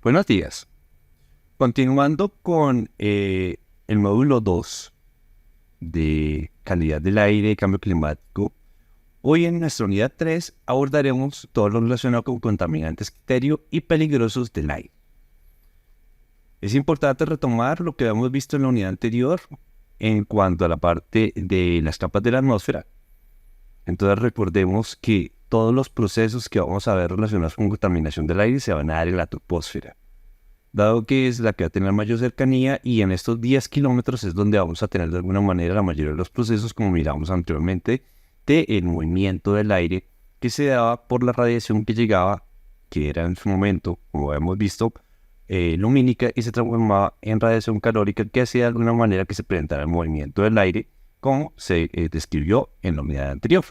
Buenos días. Continuando con el módulo 2 de calidad del aire y cambio climático, hoy en nuestra unidad 3 abordaremos todo lo relacionado con contaminantes criterio y peligrosos del aire. Es importante retomar lo que habíamos visto en la unidad anterior en cuanto a la parte de las capas de la atmósfera. Entonces recordemos que todos los procesos que vamos a ver relacionados con contaminación del aire se van a dar en la troposfera, dado que es la que va a tener mayor cercanía, y en estos 10 kilómetros es donde vamos a tener de alguna manera la mayoría de los procesos, como miramos anteriormente, del movimiento del aire que se daba por la radiación que llegaba, que era en su momento, como hemos visto, lumínica, y se transformaba en radiación calórica, que hacía de alguna manera que se presentara el movimiento del aire, como se describió en la unidad anterior.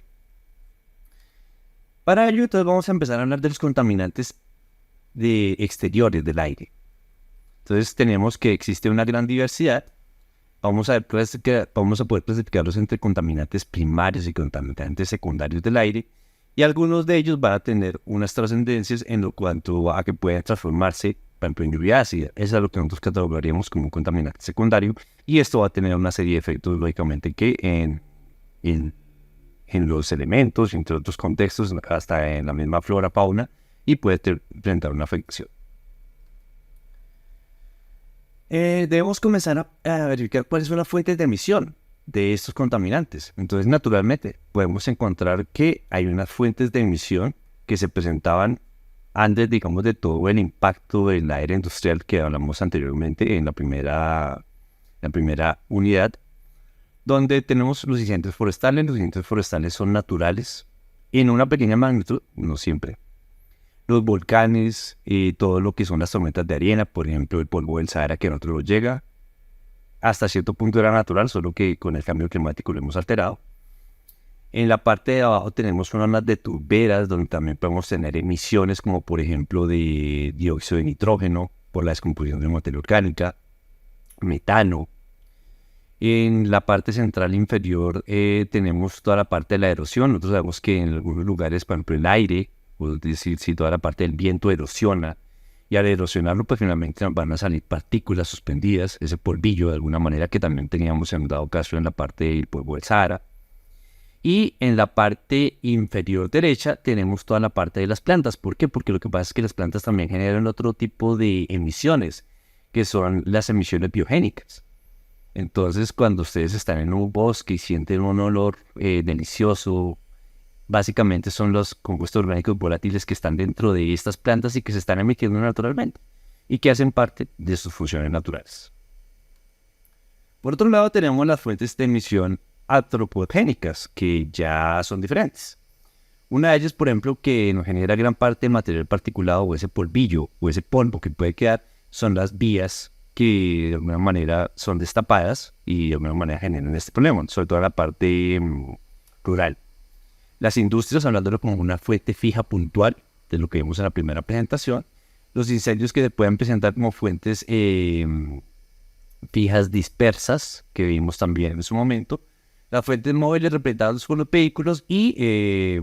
Para ello, entonces vamos a empezar a hablar de los contaminantes exteriores del aire. Entonces tenemos que existe una gran diversidad. Vamos a poder clasificarlos entre contaminantes primarios y contaminantes secundarios del aire, y algunos de ellos van a tener unas trascendencias en lo cuanto a que pueden transformarse, por ejemplo, en lluvia ácida. Eso es lo que nosotros catalogaríamos como un contaminante secundario, y esto va a tener una serie de efectos, lógicamente, que en los elementos, entre otros contextos, hasta en la misma flora, fauna, y puede presentar una afectación. Debemos comenzar a verificar cuáles son las fuentes de emisión de estos contaminantes. Entonces, naturalmente, podemos encontrar que hay unas fuentes de emisión que se presentaban antes, digamos, de todo el impacto de la era industrial que hablamos anteriormente en la primera unidad, donde tenemos los incendios forestales. Los incendios forestales son naturales en una pequeña magnitud, no siempre. Los volcanes y todo lo que son las tormentas de arena, por ejemplo, el polvo del Sahara, que a nosotros nos llega, hasta cierto punto era natural, solo que con el cambio climático lo hemos alterado. En la parte de abajo tenemos zonas de turberas, donde también podemos tener emisiones, como por ejemplo de dióxido de nitrógeno por la descomposición de materia orgánica, metano. En la parte central inferior tenemos toda la parte de la erosión. Nosotros sabemos que en algunos lugares, por ejemplo, el aire, es decir, si toda la parte del viento erosiona, y al erosionarlo, pues finalmente van a salir partículas suspendidas, ese polvillo de alguna manera que también teníamos en dado caso en la parte del polvo del Sahara. Y en la parte inferior derecha tenemos toda la parte de las plantas. ¿Por qué? Porque lo que pasa es que las plantas también generan otro tipo de emisiones, que son las emisiones biogénicas. Entonces, cuando ustedes están en un bosque y sienten un olor delicioso, básicamente son los compuestos orgánicos volátiles que están dentro de estas plantas y que se están emitiendo naturalmente y que hacen parte de sus funciones naturales. Por otro lado, tenemos las fuentes de emisión antropogénicas, que ya son diferentes. Una de ellas, por ejemplo, que nos genera gran parte de material particulado, o ese polvillo o ese polvo que puede quedar, son las vías que de alguna manera son destapadas y de alguna manera generan este problema, sobre todo en la parte rural. Las industrias, hablándolo como una fuente fija puntual de lo que vimos en la primera presentación. Los incendios, que se pueden presentar como fuentes fijas dispersas, que vimos también en su momento. Las fuentes móviles representadas por los vehículos, y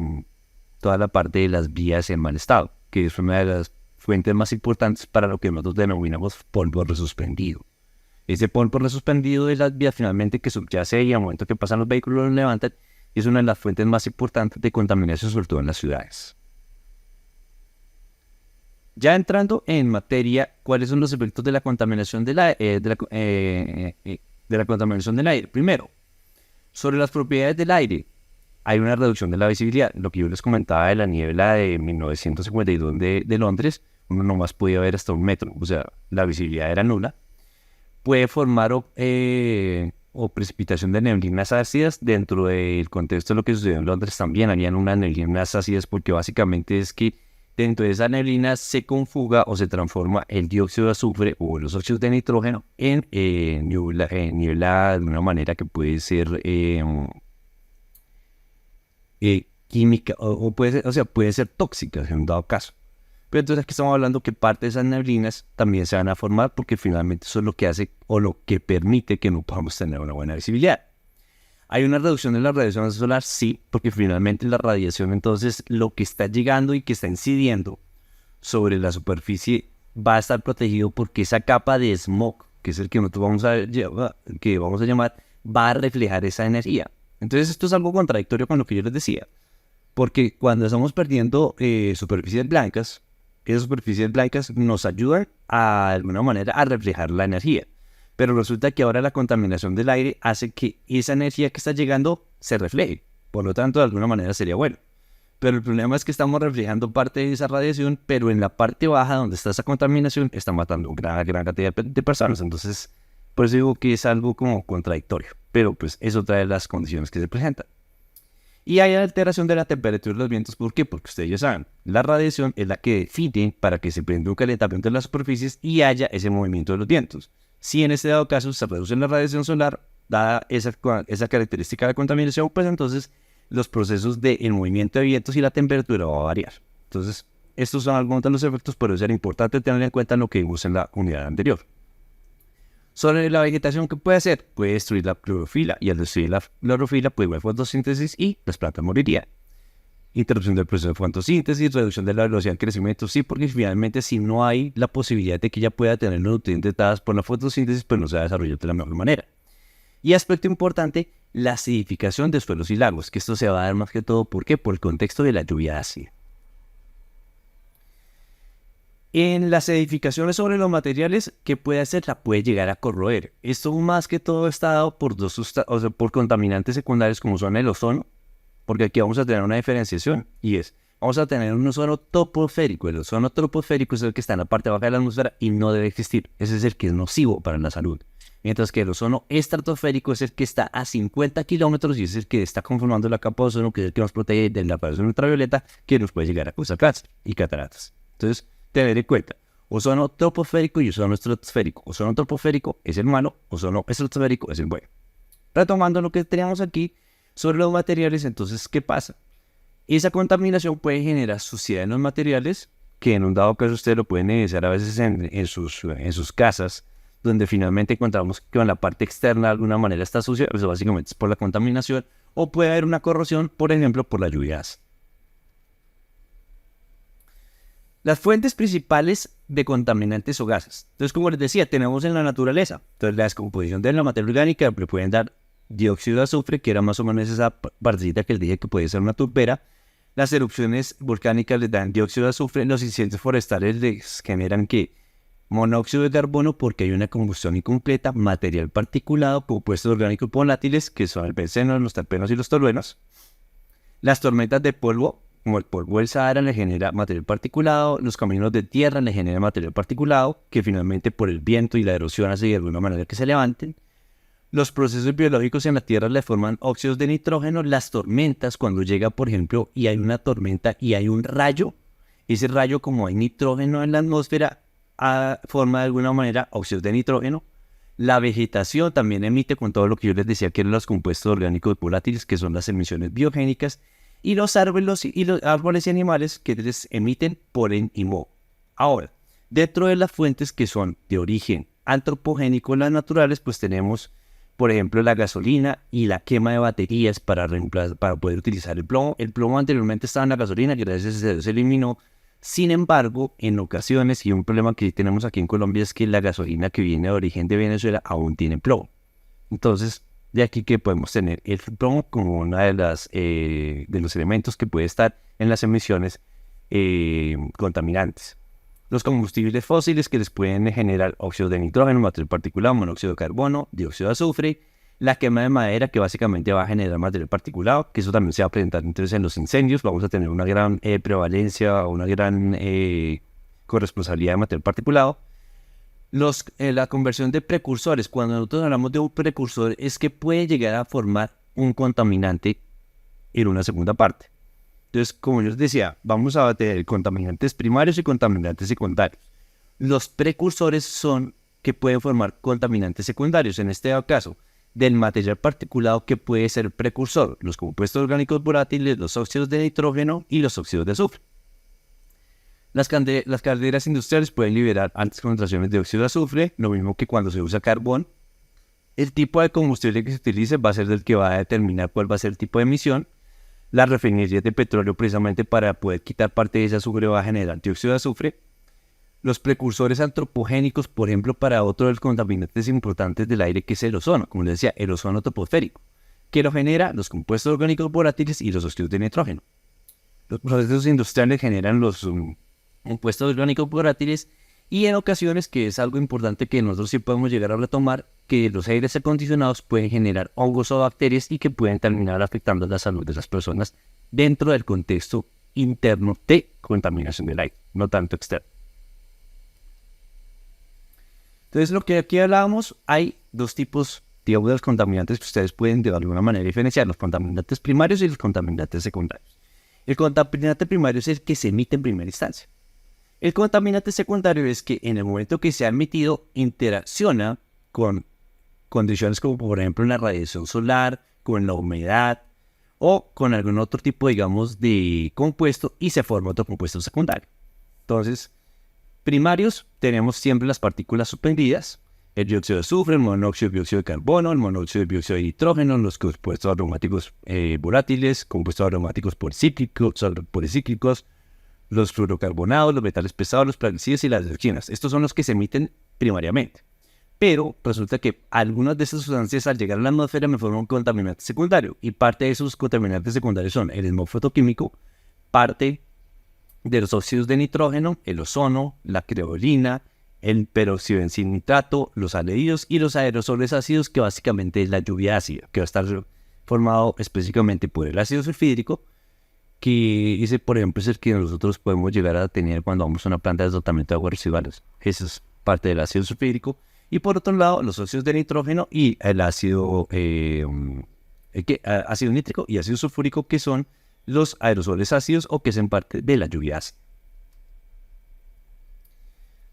toda la parte de las vías en mal estado, que es una de las fuentes más importantes para lo que nosotros denominamos polvo resuspendido. Ese polvo resuspendido de las vías, finalmente, que subyace y al momento que pasan los vehículos lo levantan, es una de las fuentes más importantes de contaminación, sobre todo en las ciudades. Ya entrando en materia, ¿cuáles son los efectos de la contaminación del aire? Primero, sobre las propiedades del aire, hay una reducción de la visibilidad. Lo que yo les comentaba de la niebla de 1952 de Londres, uno nomás podía ver hasta 1 metro, o sea, la visibilidad era nula. Puede formar o precipitación de neblinas ácidas. Dentro del contexto de lo que sucedió en Londres también habían unas neblinas ácidas, porque básicamente es que dentro de esa neblina se conjuga o se transforma el dióxido de azufre o los óxidos de nitrógeno en niebla de una manera que puede ser química, o puede ser tóxica en un dado caso. Pero entonces aquí estamos hablando que parte de esas neblinas también se van a formar, porque finalmente eso es lo que hace o lo que permite que no podamos tener una buena visibilidad. ¿Hay una reducción de la radiación solar? Sí, porque finalmente la radiación, entonces, lo que está llegando y que está incidiendo sobre la superficie va a estar protegido porque esa capa de smog, que es el que nosotros vamos a llamar, va a reflejar esa energía. Entonces esto es algo contradictorio con lo que yo les decía, porque cuando estamos perdiendo superficies blancas, esas superficies blancas nos ayudan de alguna manera a reflejar la energía. Pero resulta que ahora la contaminación del aire hace que esa energía que está llegando se refleje. Por lo tanto, de alguna manera sería bueno. Pero el problema es que estamos reflejando parte de esa radiación, pero en la parte baja donde está esa contaminación está matando gran cantidad de personas. Entonces, por eso digo que es algo como contradictorio. Pero pues es otra de las condiciones que se presentan. Y hay alteración de la temperatura de los vientos. ¿Por qué? Porque ustedes ya saben, la radiación es la que define para que se prenda un calentamiento de las superficies y haya ese movimiento de los vientos. Si en este dado caso se reduce la radiación solar, dada esa característica de contaminación, pues entonces los procesos del movimiento de vientos y la temperatura va a variar. Entonces, estos son algunos de los efectos, pero es importante tener en cuenta lo que vimos en la unidad anterior. Sobre la vegetación, ¿qué puede hacer? Puede destruir la clorofila, y al destruir la clorofila puede haber fotosíntesis y las plantas morirían. Interrupción del proceso de fotosíntesis, reducción de la velocidad de crecimiento, sí, porque finalmente si no hay la posibilidad de que ella pueda tener los nutrientes dados por la fotosíntesis, pues no se va a desarrollar de la mejor manera. Y aspecto importante, la acidificación de suelos y lagos, que esto se va a dar más que todo, ¿por qué? Por el contexto de la lluvia ácida. En las edificaciones sobre los materiales, ¿qué puede hacer? La puede llegar a corroer. Esto más que todo está dado por por contaminantes secundarios como son el ozono, porque aquí vamos a tener una diferenciación y vamos a tener un ozono troposférico. El ozono troposférico es el que está en la parte baja de la atmósfera y no debe existir. Ese es el que es nocivo para la salud. Mientras que el ozono estratosférico es el que está a 50 kilómetros y es el que está conformando la capa de ozono, que es el que nos protege de la radiación ultravioleta, que nos puede llegar a causar cáncer y cataratas. Entonces, tener en cuenta, ozono troposférico y ozono estratosférico. Ozono troposférico es el malo, ozono estratosférico es el bueno. Retomando lo que teníamos aquí sobre los materiales, entonces, ¿qué pasa? Esa contaminación puede generar suciedad en los materiales, que en un dado caso ustedes lo pueden evidenciar a veces en sus casas, donde finalmente encontramos que en la parte externa de alguna manera está sucia, eso básicamente es por la contaminación, o puede haber una corrosión, por ejemplo, por las lluvias. Las fuentes principales de contaminantes o gases. Entonces, como les decía, tenemos en la naturaleza. Entonces, la descomposición de la materia orgánica le pueden dar dióxido de azufre, que era más o menos esa partecita que les dije que puede ser una turbera. Las erupciones volcánicas les dan dióxido de azufre. Los incendios forestales les generan monóxido de carbono porque hay una combustión incompleta, material particulado, compuestos orgánicos volátiles, que son el benceno, los terpenos y los toluenos. Las tormentas de polvo, como el polvo del Sahara, le genera material particulado. Los caminos de tierra le generan material particulado, que finalmente por el viento y la erosión hace de alguna manera que se levanten. Los procesos biológicos en la tierra le forman óxidos de nitrógeno. Las tormentas, cuando llega, por ejemplo, y hay una tormenta y hay un rayo, ese rayo, como hay nitrógeno en la atmósfera, forma de alguna manera óxidos de nitrógeno. La vegetación también emite, con todo lo que yo les decía que eran los compuestos orgánicos volátiles, que son las emisiones biogénicas, y los árboles y animales que les emiten polen y moho. Ahora, dentro de las fuentes que son de origen antropogénico, las naturales, pues tenemos, por ejemplo, la gasolina y la quema de baterías para poder utilizar el plomo. El plomo anteriormente estaba en la gasolina y gracias a eso se eliminó. Sin embargo, en ocasiones, y un problema que tenemos aquí en Colombia es que la gasolina que viene de origen de Venezuela aún tiene plomo. Entonces, de aquí que podemos tener el plomo como una de los elementos que puede estar en las emisiones contaminantes. Los combustibles fósiles que les pueden generar óxido de nitrógeno, material particulado, monóxido de carbono, dióxido de azufre. La quema de madera, que básicamente va a generar material particulado, que eso también se va a presentar entonces en los incendios. Vamos a tener una gran prevalencia o una gran corresponsabilidad de material particulado. La conversión de precursores. Cuando nosotros hablamos de un precursor, es que puede llegar a formar un contaminante en una segunda parte. Entonces, como yo les decía, vamos a tener contaminantes primarios y contaminantes secundarios. Los precursores son que pueden formar contaminantes secundarios. En este caso, del material particulado que puede ser precursor, los compuestos orgánicos volátiles, los óxidos de nitrógeno y los óxidos de azufre. Las calderas industriales pueden liberar altas concentraciones de óxido de azufre, lo mismo que cuando se usa carbón. El tipo de combustible que se utilice va a ser el que va a determinar cuál va a ser el tipo de emisión. Las refinerías de petróleo, precisamente para poder quitar parte de ese azufre, va a generar dióxido de azufre. Los precursores antropogénicos, por ejemplo, para otro de los contaminantes importantes del aire, que es el ozono, como les decía, el ozono troposférico, que lo genera los compuestos orgánicos volátiles y los óxidos de nitrógeno. Los procesos industriales generan los compuestos orgánicos volátiles y en ocasiones, que es algo importante que nosotros sí podemos llegar a retomar, que los aires acondicionados pueden generar hongos o bacterias y que pueden terminar afectando la salud de las personas dentro del contexto interno de contaminación del aire, no tanto externo. Entonces, lo que aquí hablábamos, hay dos tipos, digamos, de los contaminantes que ustedes pueden de alguna manera diferenciar, los contaminantes primarios y los contaminantes secundarios. El contaminante primario es el que se emite en primera instancia. El contaminante secundario es que en el momento que se ha emitido interacciona con condiciones como por ejemplo la radiación solar, con la humedad o con algún otro tipo, digamos, de compuesto y se forma otro compuesto secundario. Entonces, primarios tenemos siempre las partículas suspendidas, el dióxido de azufre, el monóxido de dióxido de carbono, el monóxido de dióxido de nitrógeno, los compuestos aromáticos volátiles, compuestos aromáticos policíclicos, los fluorocarbonados, los metales pesados, los plaguicidas y las dioxinas. Estos son los que se emiten primariamente. Pero resulta que algunas de esas sustancias al llegar a la atmósfera me forman un contaminante secundario. Y parte de esos contaminantes secundarios son el smog fotoquímico, parte de los óxidos de nitrógeno, el ozono, la creolina, el peróxido de nitrato, los aldehídos y los aerosoles ácidos, que básicamente es la lluvia ácida, que va a estar formado específicamente por el ácido sulfídrico, que ese, por ejemplo, es el que nosotros podemos llegar a tener cuando vamos a una planta de tratamiento de aguas residuales. Eso es parte del ácido sulfídrico. Y por otro lado, los óxidos de nitrógeno y el ácido, ácido nítrico y ácido sulfúrico, que son los aerosoles ácidos o que son parte de la lluvia ácida.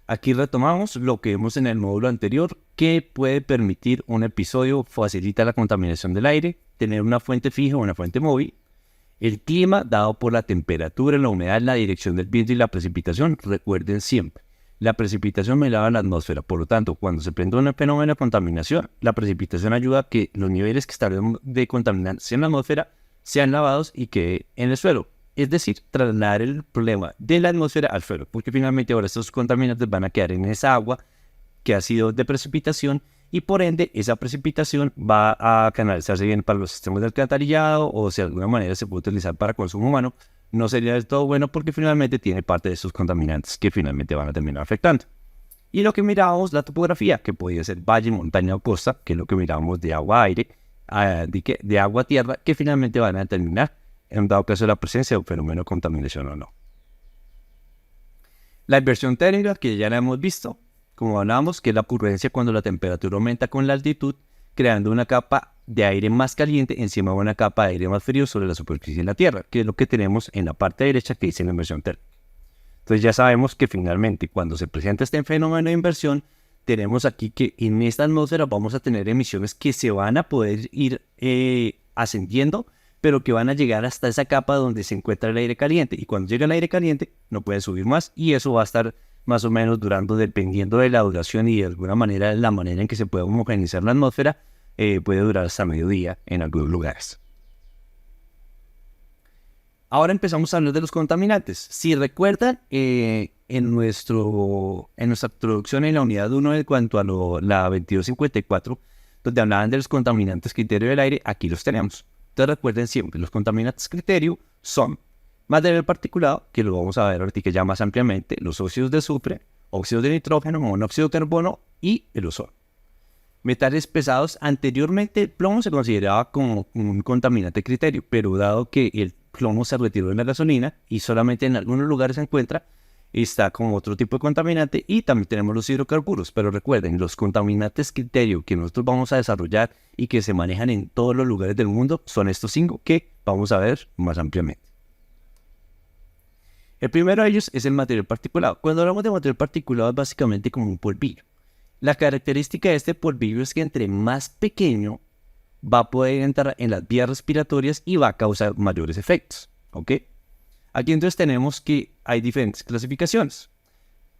Aquí retomamos lo que vimos en el módulo anterior, que puede permitir un episodio, facilita la contaminación del aire, tener una fuente fija o una fuente móvil, el clima dado por la temperatura, la humedad, la dirección del viento y la precipitación. Recuerden siempre, la precipitación me eleva la atmósfera, por lo tanto, cuando se prende un fenómeno de contaminación, la precipitación ayuda a que los niveles que están de contaminantes en la atmósfera sean lavados y quede en el suelo. Es decir, trasladar el problema de la atmósfera al suelo, porque finalmente ahora estos contaminantes van a quedar en esa agua que ha sido de precipitación y por ende esa precipitación va a canalizarse bien para los sistemas de alcantarillado o si de alguna manera se puede utilizar para consumo humano. No sería del todo bueno porque finalmente tiene parte de esos contaminantes que finalmente van a terminar afectando. Y lo que mirábamos, la topografía, que podía ser valle, montaña o costa, que es lo que mirábamos de agua-aire, de agua-tierra, que finalmente van a determinar en dado caso de la presencia de un fenómeno de contaminación o no. La inversión térmica, que ya la hemos visto, como hablábamos, que es la ocurrencia cuando la temperatura aumenta con la altitud, creando una capa de aire más caliente encima de una capa de aire más frío sobre la superficie de la Tierra, que es lo que tenemos en la parte derecha que dice la inversión térmica. Entonces ya sabemos que finalmente cuando se presenta este fenómeno de inversión, tenemos aquí que en esta atmósfera vamos a tener emisiones que se van a poder ir ascendiendo, pero que van a llegar hasta esa capa donde se encuentra el aire caliente. Y cuando llega el aire caliente, no puede subir más y eso va a estar más o menos durando, dependiendo de la duración y de alguna manera la manera en que se puede homogeneizar la atmósfera, puede durar hasta mediodía en algunos lugares. Ahora empezamos a hablar de los contaminantes. Si recuerdan, en nuestra introducción en la unidad 1 en cuanto a la 2254, donde hablaban de los contaminantes criterio del aire, aquí los tenemos. Entonces recuerden siempre, los contaminantes criterio son material particulado, que lo vamos a ver ahorita ya más ampliamente, los óxidos de azufre, óxidos de nitrógeno, monóxido de carbono y el ozono. Metales pesados, anteriormente el plomo se consideraba como un contaminante criterio, pero dado que el plomo se retiró de la gasolina y solamente en algunos lugares se encuentra, está como otro tipo de contaminante y también tenemos los hidrocarburos, pero recuerden, los contaminantes criterio que nosotros vamos a desarrollar y que se manejan en todos los lugares del mundo son estos 5 que vamos a ver más ampliamente. El primero de ellos es el material particulado. Cuando hablamos de material particulado es básicamente como un polvillo. La característica de este polvillo es que entre más pequeño va a poder entrar en las vías respiratorias y va a causar mayores efectos, ¿ok? Aquí entonces tenemos que hay diferentes clasificaciones.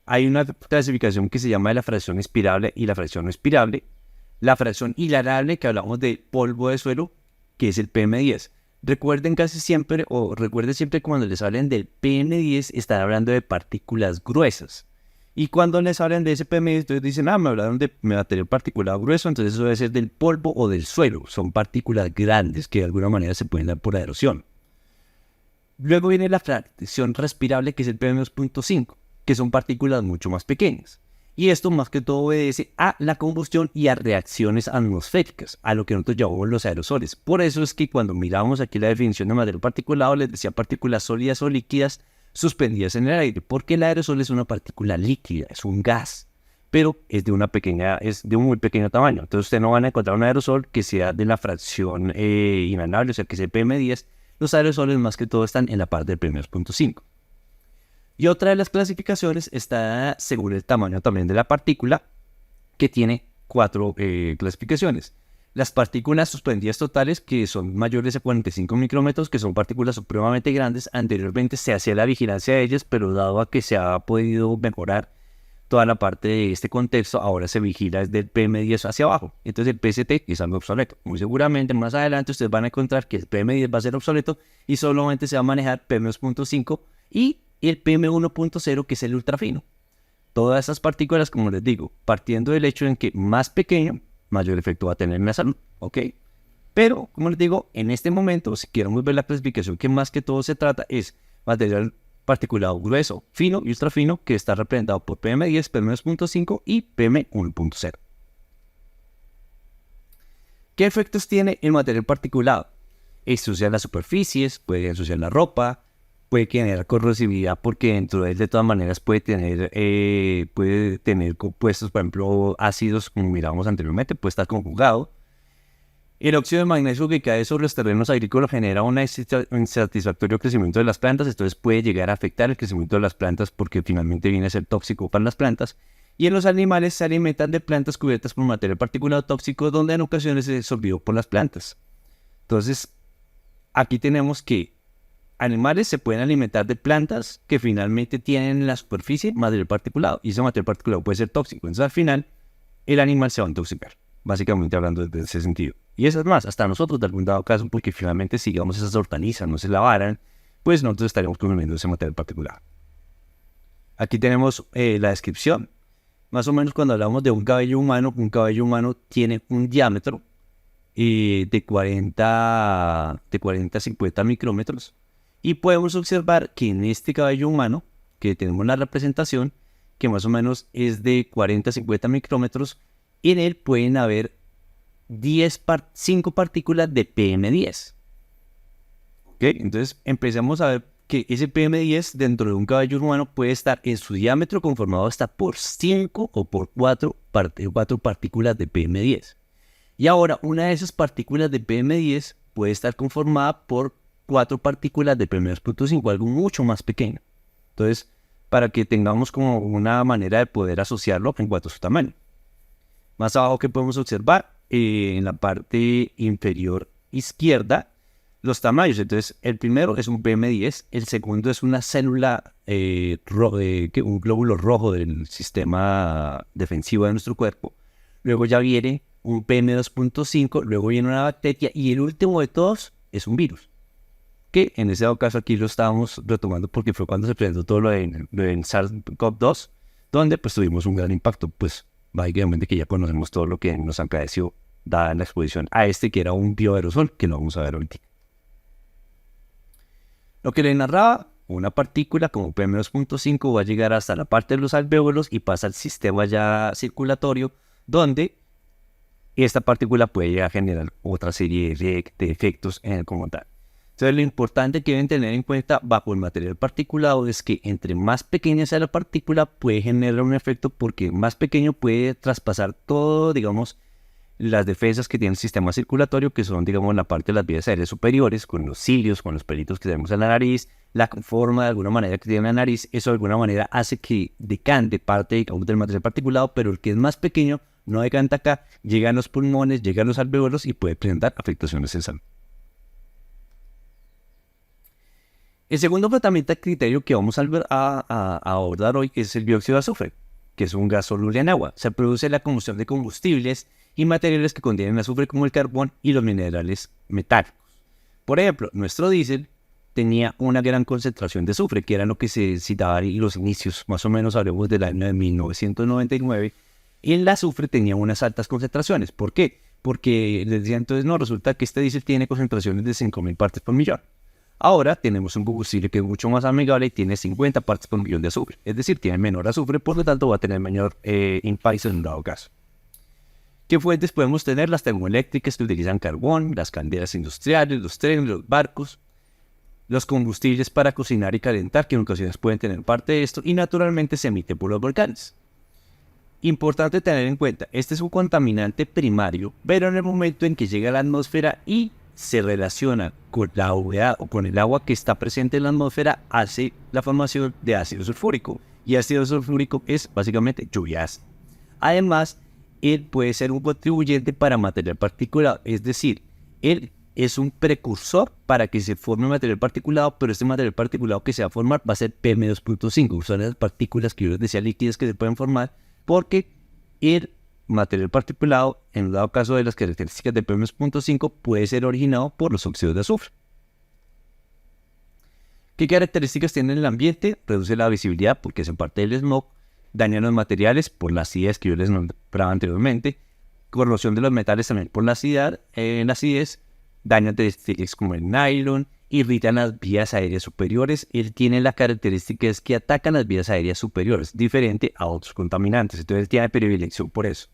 Hay una clasificación que se llama la fracción inspirable y la fracción no inspirable. La fracción hilarable, que hablamos de polvo de suelo, que es el PM10. Recuerden siempre cuando les hablen del PM10, están hablando de partículas gruesas, Y cuando les hablan de ese PM10, entonces dicen, me hablaron de material particulado grueso, entonces eso debe ser del polvo o del suelo. Son partículas grandes que de alguna manera se pueden dar por la erosión. Luego viene la fracción respirable, que es el PM2.5, que son partículas mucho más pequeñas. Y esto más que todo obedece a la combustión y a reacciones atmosféricas, a lo que nosotros llamamos los aerosoles. Por eso es que cuando miramos aquí la definición de material particulado, les decía partículas sólidas o líquidas suspendidas en el aire, porque el aerosol es una partícula líquida, es un gas, pero es de un muy pequeño tamaño. Entonces ustedes no van a encontrar un aerosol que sea de la fracción inhalable, o sea que sea PM10. Los aerosoles más que todo están en la parte del PM2.5. Y otra de las clasificaciones está según el tamaño también de la partícula, que tiene 4 clasificaciones. Las partículas suspendidas totales, que son mayores a 45 micrómetros, que son partículas supremamente grandes. Anteriormente se hacía la vigilancia de ellas, pero dado a que se ha podido mejorar toda la parte de este contexto, ahora se vigila desde el PM10 hacia abajo. Entonces el PST es algo obsoleto. Muy seguramente más adelante ustedes van a encontrar que el PM10 va a ser obsoleto y solamente se va a manejar PM2.5 y el PM1.0, que es el ultrafino. Todas esas partículas, como les digo, partiendo del hecho en que más pequeño, mayor efecto va a tener en la salud, ¿ok? Pero, como les digo, en este momento, si queremos ver la clasificación, que más que todo se trata es material particulado grueso, fino y ultrafino, que está representado por PM10, PM2.5 y PM1.0. ¿Qué efectos tiene el material particulado? Ensuciar las superficies, puede ensuciar la ropa, puede generar corrosividad porque dentro de él de todas maneras puede tener compuestos, por ejemplo, ácidos, como mirábamos anteriormente, puede estar conjugado. El óxido de magnesio que cae sobre los terrenos agrícolas genera un insatisfactorio crecimiento de las plantas, entonces puede llegar a afectar el crecimiento de las plantas porque finalmente viene a ser tóxico para las plantas. Y en los animales se alimentan de plantas cubiertas por material particulado tóxico, donde en ocasiones es absorbido por las plantas. Entonces, aquí tenemos que animales se pueden alimentar de plantas que finalmente tienen en la superficie material particulado, y ese material particulado puede ser tóxico. Entonces al final el animal se va a intoxicar, básicamente hablando desde ese sentido. Y eso es más, hasta nosotros de algún dado caso, porque finalmente si digamos esas hortalizas no se lavaran, pues nosotros estaríamos consumiendo ese material particulado. Aquí tenemos la descripción. Más o menos cuando hablamos de un cabello humano tiene un diámetro de 40 a 50 micrómetros. Y podemos observar que en este cabello humano, que tenemos la representación, que más o menos es de 40 a 50 micrómetros, en él pueden haber 5 partículas de PM10. ¿Okay? Entonces empezamos a ver que ese PM10 dentro de un cabello humano puede estar en su diámetro conformado hasta por 5 o por 4 partículas de PM10. Y ahora una de esas partículas de PM10 puede estar conformada por 4 partículas de PM2.5, algo mucho más pequeño. Entonces, para que tengamos como una manera de poder asociarlo en cuanto a su tamaño. Más abajo que podemos observar, en la parte inferior izquierda, los tamaños. Entonces, el primero es un PM10, el segundo es una célula, un glóbulo rojo del sistema defensivo de nuestro cuerpo. Luego ya viene un PM2.5, luego viene una bacteria y el último de todos es un virus. Que en ese caso aquí lo estábamos retomando porque fue cuando se presentó todo lo de SARS-CoV-2, donde pues tuvimos un gran impacto, pues básicamente que ya conocemos todo lo que nos acaeció dada la exposición a este que era un bioaerosol, que lo vamos a ver ahorita. Lo que le narraba, una partícula como PM2.5 va a llegar hasta la parte de los alvéolos y pasa al sistema ya circulatorio, donde esta partícula puede llegar a generar otra serie de efectos en el como tal. Entonces lo importante que deben tener en cuenta bajo el material particulado es que entre más pequeña sea la partícula puede generar un efecto porque más pequeño puede traspasar todo, digamos, las defensas que tiene el sistema circulatorio, que son, digamos, la parte de las vías aéreas superiores, con los cilios, con los pelitos que tenemos en la nariz, la forma de alguna manera que tiene la nariz, eso de alguna manera hace que decante parte, digamos, del material particulado, pero el que es más pequeño no decanta acá, llega a los pulmones, llega a los alvéolos y puede presentar afectaciones en salud. El segundo tratamiento de criterio que vamos a abordar hoy es el dióxido de azufre, que es un gas soluble en agua. Se produce la combustión de combustibles y materiales que contienen azufre como el carbón y los minerales metálicos. Por ejemplo, nuestro diésel tenía una gran concentración de azufre, que era lo que se citaba en los inicios, más o menos hablemos del año de 1999, y el azufre tenía unas altas concentraciones. ¿Por qué? Porque les decía entonces, no, resulta que este diésel tiene concentraciones de 5.000 partes por millón. Ahora tenemos un combustible que es mucho más amigable y tiene 50 partes por millón de azufre, es decir, tiene menor azufre, por lo tanto va a tener mayor impacto en un dado caso. ¿Qué fuentes podemos tener? Las termoeléctricas que utilizan carbón, las calderas industriales, los trenes, los barcos, los combustibles para cocinar y calentar, que en ocasiones pueden tener parte de esto, y naturalmente se emite por los volcanes. Importante tener en cuenta, este es un contaminante primario, pero en el momento en que llega a la atmósfera y se relaciona con la humedad o con el agua que está presente en la atmósfera, hace la formación de ácido sulfúrico. Y ácido sulfúrico es básicamente lluvia ácida. Además, él puede ser un contribuyente para material particulado, es decir, él es un precursor para que se forme material particulado, pero este material particulado que se va a formar va a ser PM2.5, son las partículas que yo les decía líquidas que se pueden formar, porque el material particulado, en el dado caso de las características de PM2.5, puede ser originado por los óxidos de azufre. ¿Qué características tiene el ambiente? Reduce la visibilidad porque es en parte del smog, daña los materiales por la acidez que yo les nombraba anteriormente, corrosión de los metales también por la acidez, daña textiles como el nylon, irritan las vías aéreas superiores. Él tiene la característica es que atacan las vías aéreas superiores, diferente a otros contaminantes, entonces tiene predilección por eso.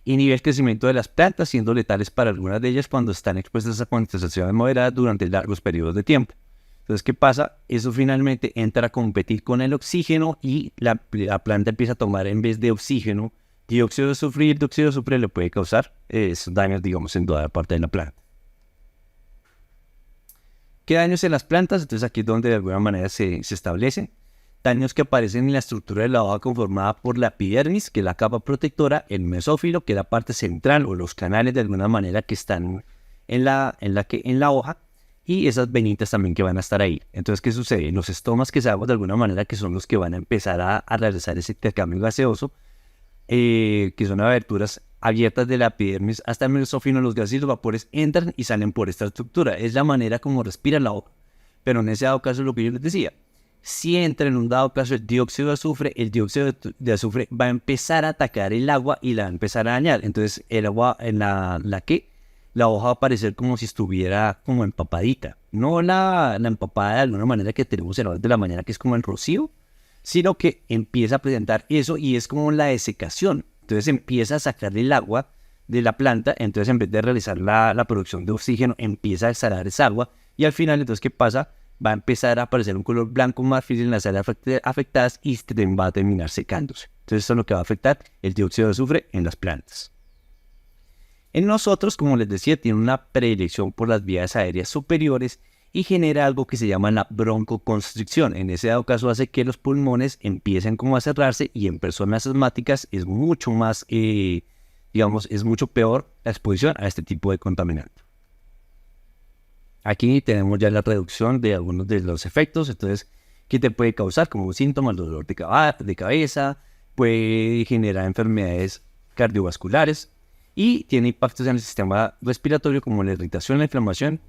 Inhibe el crecimiento de las plantas, siendo letales para algunas de ellas cuando están expuestas a concentraciones moderadas durante largos periodos de tiempo. Entonces, ¿qué pasa? Eso finalmente entra a competir con el oxígeno y la planta empieza a tomar en vez de oxígeno dióxido de azufre, y el dióxido de azufre le puede causar esos daños, digamos, en toda parte de la planta. ¿Qué daños en las plantas? Entonces aquí es donde de alguna manera se establecen. Daños que aparecen en la estructura de la hoja conformada por la epidermis, que es la capa protectora, el mesófilo, que es la parte central o los canales de alguna manera que están en la hoja, y esas venitas también que van a estar ahí. Entonces, ¿qué sucede? Los estomas que sabemos de alguna manera que son los que van a empezar a realizar ese intercambio gaseoso, que son aberturas abiertas de la epidermis hasta el mesófilo, los gases y los vapores entran y salen por esta estructura. Es la manera como respira la hoja. Pero en ese dado caso es lo que yo les decía. Si entra en un dado caso el dióxido de azufre va a empezar a atacar el agua y la va a empezar a dañar. Entonces el agua, en la hoja va a aparecer como si estuviera como empapadita. No la empapada de alguna manera que tenemos en horas de la mañana, que es como el rocío, sino que empieza a presentar eso y es como la desecación. Entonces empieza a sacar el agua de la planta, entonces en vez de realizar la producción de oxígeno, empieza a exhalar esa agua y al final, entonces, ¿qué pasa? Va a empezar a aparecer un color blanco marfil en las áreas afectadas y va a terminar secándose. Entonces eso es lo que va a afectar el dióxido de azufre en las plantas. En nosotros, como les decía, tiene una predilección por las vías aéreas superiores y genera algo que se llama la broncoconstricción. En ese dado caso hace que los pulmones empiecen como a cerrarse y en personas asmáticas es mucho más, es mucho peor la exposición a este tipo de contaminante. Aquí tenemos ya la reducción de algunos de los efectos. Entonces, ¿qué te puede causar? Como síntomas, el dolor de cabeza, puede generar enfermedades cardiovasculares y tiene impactos en el sistema respiratorio como la irritación, la inflamación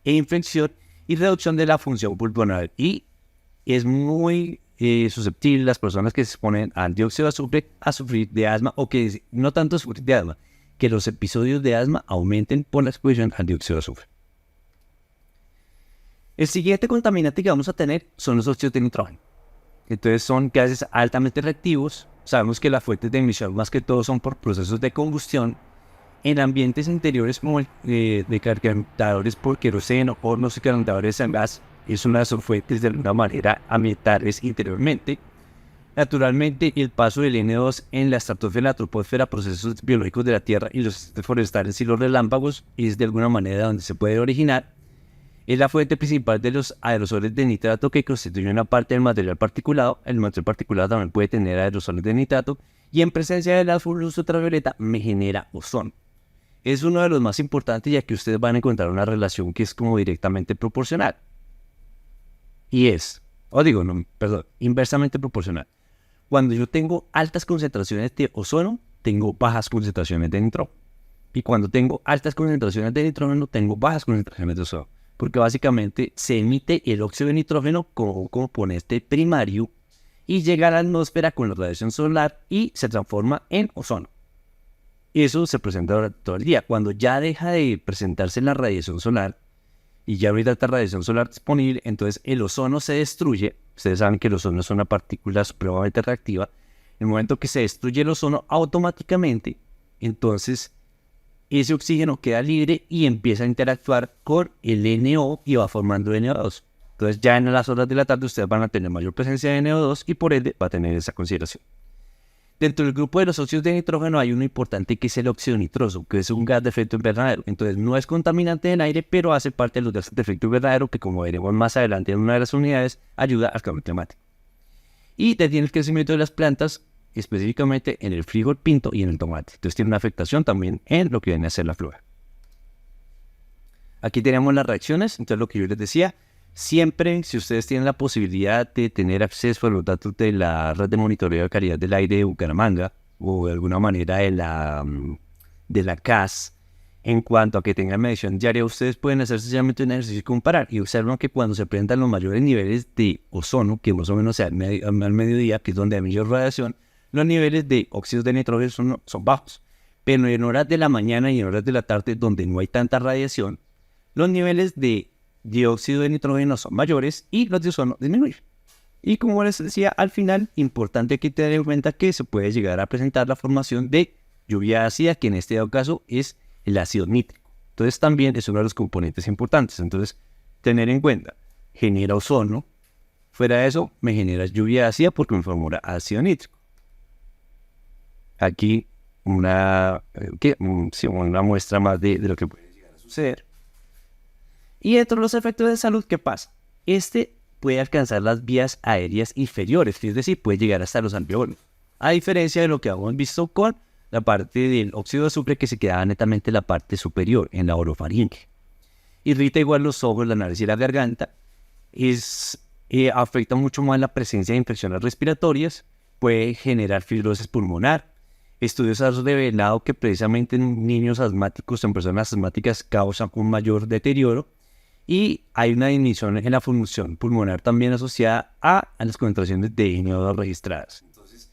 e infección y reducción de la función pulmonar. Y es muy susceptible las personas que se exponen al dióxido de azufre a sufrir de asma, o que no tanto sufrir de asma, que los episodios de asma aumenten por la exposición al dióxido de azufre. El siguiente contaminante que vamos a tener son los óxidos de nitrógeno. Entonces son gases altamente reactivos. Sabemos que las fuentes de emisión más que todo son por procesos de combustión en ambientes interiores como de calentadores por queroseno, hornos y calentadores en gas. Es una de las fuentes de alguna manera ambientales interiormente. Naturalmente, el paso del N2 en la estratosfera y la troposfera, procesos biológicos de la Tierra y los desastres forestales y los relámpagos es de alguna manera donde se puede originar. Es la fuente principal de los aerosoles de nitrato que constituyen una parte del material particulado. El material particulado también puede tener aerosoles de nitrato y en presencia de la luz ultravioleta me genera ozono. Es uno de los más importantes, ya que ustedes van a encontrar una relación que es como directamente proporcional. Y es, inversamente proporcional. Cuando yo tengo altas concentraciones de ozono, tengo bajas concentraciones de nitrógeno. Y cuando tengo altas concentraciones de nitrógeno, tengo bajas concentraciones de ozono. porque básicamente se emite el óxido de nitrógeno como un componente primario y llega a la atmósfera con la radiación solar y se transforma en ozono. Eso se presenta durante todo el día. Cuando ya deja de presentarse la radiación solar y ya no hay tanta radiación solar disponible, entonces el ozono se destruye. Ustedes saben que el ozono es una partícula supremamente reactiva. En el momento que se destruye el ozono automáticamente, entonces ese oxígeno queda libre y empieza a interactuar con el NO y va formando NO2. Entonces ya en las horas de la tarde ustedes van a tener mayor presencia de NO2 y por ende va a tener esa consideración. Dentro del grupo de los óxidos de nitrógeno hay uno importante que es el óxido nitroso, que es un gas de efecto invernadero. Entonces no es contaminante del aire, pero hace parte de los gases de efecto invernadero que, como veremos más adelante en una de las unidades, ayuda al cambio climático. Y detiene el crecimiento de las plantas, específicamente en el frijol pinto y en el tomate. Entonces tiene una afectación también en lo que viene a ser la flora. Aquí tenemos las reacciones. Entonces lo que yo les decía, siempre si ustedes tienen la posibilidad de tener acceso a los datos de la red de monitoreo de calidad del aire de Bucaramanga o de alguna manera de la CAS, en cuanto a que tengan medición diaria, ustedes pueden hacer sencillamente un ejercicio y comparar y observan que cuando se presentan los mayores niveles de ozono, que más o menos sea al mediodía, que es donde hay mayor radiación, los niveles de óxidos de nitrógeno son bajos. Pero en horas de la mañana y en horas de la tarde, donde no hay tanta radiación, los niveles de dióxido de nitrógeno son mayores y los de ozono disminuyen. Y como les decía, al final, importante que tener en cuenta que se puede llegar a presentar la formación de lluvia ácida, que en este caso es el ácido nítrico. Entonces también es uno de los componentes importantes. Entonces, tener en cuenta, genera ozono, fuera de eso, me genera lluvia ácida porque me forma ácido nítrico. Aquí una muestra más de lo que puede llegar a suceder. Y dentro de los efectos de salud, ¿qué pasa? Este puede alcanzar las vías aéreas inferiores, es decir, puede llegar hasta los alveolos. A diferencia de lo que hemos visto con la parte del óxido de azufre que se quedaba netamente en la parte superior, en la orofaringe. Irrita igual los ojos, la nariz y la garganta. Afecta mucho más la presencia de infecciones respiratorias. Puede generar fibrosis pulmonar. Estudios han revelado que precisamente en niños asmáticos, en personas asmáticas, causan un mayor deterioro. Y hay una disminución en la función pulmonar también asociada a las concentraciones de NO2 registradas. Entonces,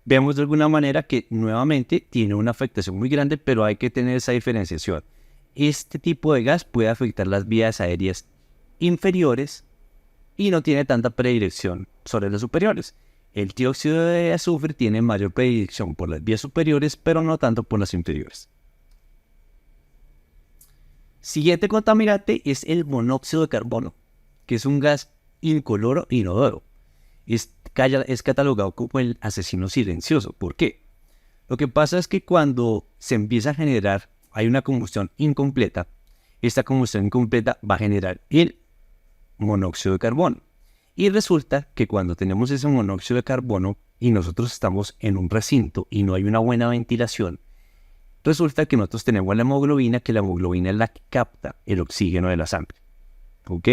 vemos de alguna manera que nuevamente tiene una afectación muy grande, pero hay que tener esa diferenciación. Este tipo de gas puede afectar las vías aéreas inferiores y no tiene tanta predilección sobre las superiores. El dióxido de azufre tiene mayor predilección por las vías superiores, pero no tanto por las inferiores. Siguiente contaminante es el monóxido de carbono, que es un gas incoloro e inodoro. Es catalogado como el asesino silencioso. ¿Por qué? Lo que pasa es que cuando se empieza a generar, hay una combustión incompleta. Esta combustión incompleta va a generar el monóxido de carbono. Y resulta que cuando tenemos ese monóxido de carbono y nosotros estamos en un recinto y no hay una buena ventilación, resulta que nosotros tenemos la hemoglobina, que la hemoglobina es la que capta el oxígeno de la sangre. ¿Ok?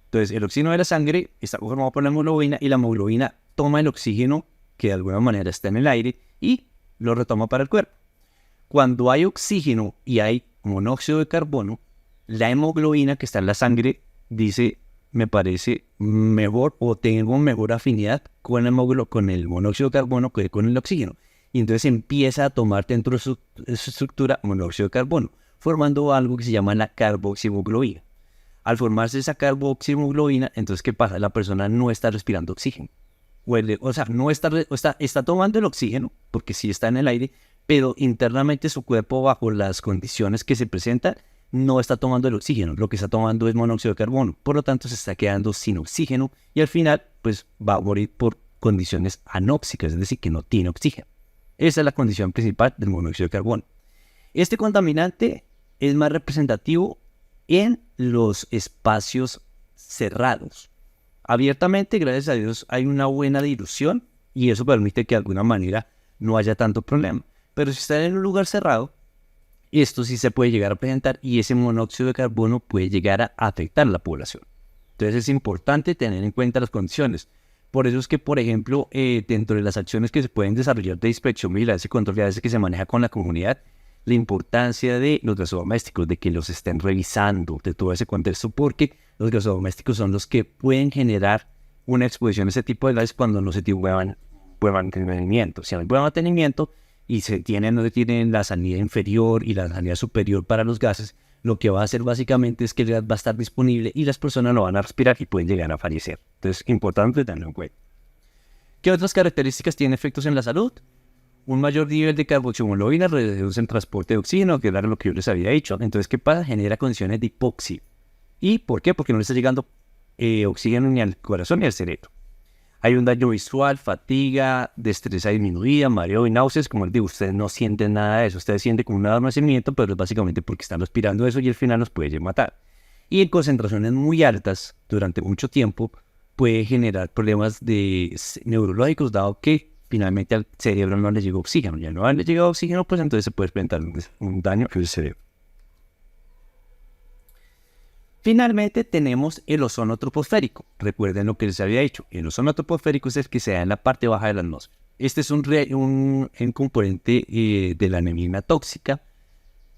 Entonces, el oxígeno de la sangre está formado por la hemoglobina y la hemoglobina toma el oxígeno que de alguna manera está en el aire y lo retoma para el cuerpo. Cuando hay oxígeno y hay monóxido de carbono, la hemoglobina que está en la sangre dice, me parece mejor o tengo mejor afinidad con el monóxido de carbono que con el oxígeno. Y entonces empieza a tomar dentro de su estructura monóxido de carbono, formando algo que se llama la carboxihemoglobina. Al formarse esa carboxihemoglobina, entonces ¿qué pasa? La persona no está respirando oxígeno. O sea, no está tomando el oxígeno, porque sí está en el aire, pero internamente su cuerpo, bajo las condiciones que se presentan, no está tomando el oxígeno. Lo que está tomando es monóxido de carbono. Por lo tanto, se está quedando sin oxígeno y al final, pues va a morir por condiciones anóxicas, es decir, que no tiene oxígeno. Esa es la condición principal del monóxido de carbono. Este contaminante es más representativo en los espacios cerrados. Abiertamente, gracias a Dios, hay una buena dilución y eso permite que de alguna manera no haya tanto problema. Pero si está en un lugar cerrado, esto sí se puede llegar a presentar y ese monóxido de carbono puede llegar a afectar a la población. Entonces es importante tener en cuenta las condiciones. Por eso es que, por ejemplo, dentro de las acciones que se pueden desarrollar de inspección, vigilancia y control, a veces que se maneja con la comunidad, la importancia de los gases domésticos, de que los estén revisando, de todo ese contexto, porque los gases domésticos son los que pueden generar una exposición a ese tipo de gases cuando no se tiene buen mantenimiento. Si no hay buen mantenimiento y no se tienen la salida inferior y la salida superior para los gases, lo que va a hacer básicamente es que el gas va a estar disponible y las personas lo van a respirar y pueden llegar a fallecer. Entonces, importante tenerlo en cuenta. ¿Qué otras características tienen efectos en la salud? Un mayor nivel de carboxiemoglobina reduce el transporte de oxígeno, que era lo que yo les había dicho. Entonces, ¿qué pasa? Genera condiciones de hipoxia. ¿Y por qué? Porque no le está llegando oxígeno ni al corazón ni al cerebro. Hay un daño visual, fatiga, destreza disminuida, mareo y náuseas. Como les digo, ustedes no sienten nada de eso. Ustedes sienten como un adormecimiento, pero es básicamente porque están respirando eso y al final los puede matar. Y en concentraciones muy altas, durante mucho tiempo, puede generar problemas neurológicos, dado que finalmente al cerebro no le llegó oxígeno. Ya no le llegado oxígeno, pues entonces se puede presentar un daño en el cerebro. Finalmente tenemos el ozono troposférico. Recuerden lo que les había dicho. El ozono troposférico es el que se da en la parte baja de la atmósfera. Este es un componente de la neblina tóxica.